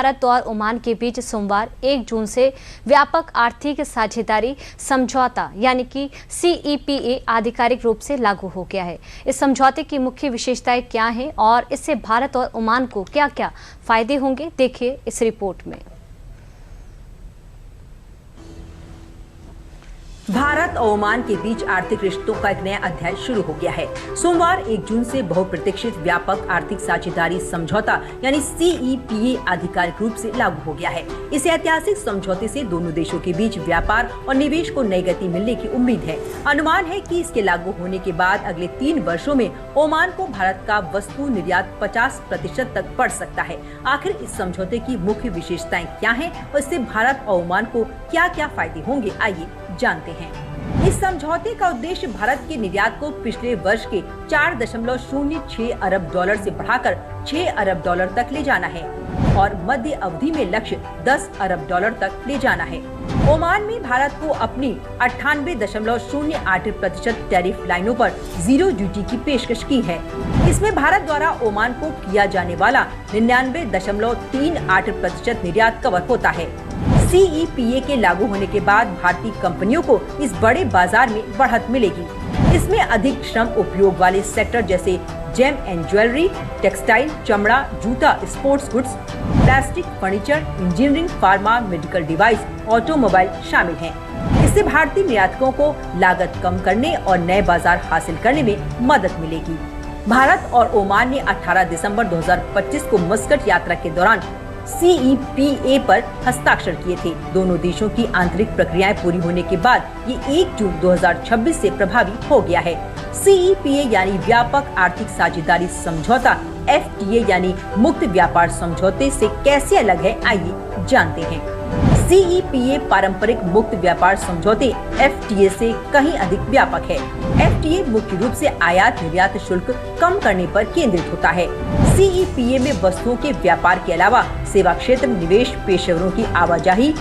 भारत और ओमान के बीच सोमवार 1 जून से व्यापक आर्थिक साझेदारी समझौता यानी कि CEPA आधिकारिक रूप से लागू हो गया है। इस समझौते की मुख्य विशेषताएं क्या हैं और इससे भारत और ओमान को क्या-क्या फायदे होंगे, देखिए इस रिपोर्ट में। भारत और ओमान के बीच आर्थिक रिश्तों का एक नया अध्याय शुरू हो गया है। सोमवार 1 जून से बहुप्रतीक्षित व्यापक आर्थिक साझेदारी समझौता यानी CEPA आधिकारिक रूप से लागू हो गया है। इस ऐतिहासिक समझौते से दोनों देशों के बीच व्यापार और निवेश को नई गति मिलने की उम्मीद है। अनुमान है कि इसके लागू होने के बाद अगले 3 वर्षों में ओमान को भारत का वस्तु निर्यात 50% तक बढ़ सकता है। आखिर इस समझौते की मुख्य विशेषताएं क्या हैं और इससे भारत और ओमान को क्या-क्या फायदे होंगे, आइए जानते हैं। इस समझौते का उद्देश्य भारत के निर्यात को पिछले वर्ष के 4.06 अरब डॉलर से बढ़ाकर 6 अरब डॉलर तक ले जाना है और मध्य अवधि में लक्ष्य 10 अरब डॉलर तक ले जाना है। ओमान में भारत को अपनी 98.08% टैरिफ लाइनों पर जीरो ड्यूटी की पेशकश की है। इसमें भारत द्वारा ओमान को किया जाने वाला 99.38% निर्यात कवर होता है। CEPA के लागू होने के बाद भारतीय कंपनियों को इस बड़े बाजार में बढ़त मिलेगी। इसमें अधिक श्रम उपयोग वाले सेक्टर जैसे जेम एंड ज्वेलरी, टेक्सटाइल, चमड़ा, जूता, sports goods, plastic, furniture, engineering, pharma, medical device, automobile शामिल हैं। इससे भारतीय निर्यातकों को लागत कम करने और नए बाजार हासिल करने में मदद मिलेगी। भारत और ओमान ने 18 दिसंबर 2025 को मस्कट यात्रा के दौरान CEPA पर हस्ताक्षर किए थे। दोनों देशों की आंतरिक प्रक्रियाएं पूरी होने के बाद ये 1 जून 2026 से प्रभावी हो गया है। CEPA यानी व्यापक आर्थिक साझेदारी समझौता FTA यानी मुक्त व्यापार समझौते से कैसे अलग है, आइए जानते हैं। CEPA पारंपरिक मुक्त व्यापार समझौते FTA से कहीं अधिक व्यापक है। FTA मुख्य रूप से आयात निर्यात शुल्क कम करने पर केंद्रित होता है। CEPA में वस्तुओं के व्यापार के अलावा सेवा क्षेत्र, निवेश, पेशेवरों की आवाजाही,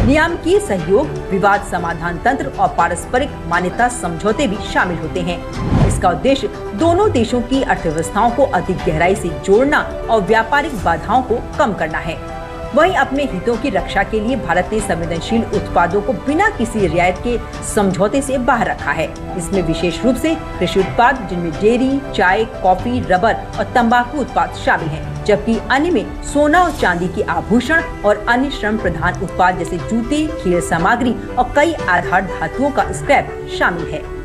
नियामकीय सहयोग, विवाद समाधान तंत्र और पारस्परिक मान्यता समझौते भी शामिल होते हैं। इसका उद्देश्य दोनों देशों की अर्थव्यवस्थाओं को अधिक गहराई से जोड़ना और व्यापारिक बाधाओं को कम करना है। वहीं अपने हितों की रक्षा के लिए भारत ने संवेदनशील उत्पादों को बिना किसी रियायत के समझौते से बाहर रखा है। इसमें विशेष रूप से कृषि उत्पाद जिनमें डेयरी, चाय, कॉफी, रबर और तंबाकू उत्पाद शामिल हैं, जबकि अन्य में सोना और चांदी के आभूषण और अन्य श्रम प्रधान उत्पाद जैसे जूते, खेल सामग्री और कई आधार धातुओं का स्क्रैप शामिल है।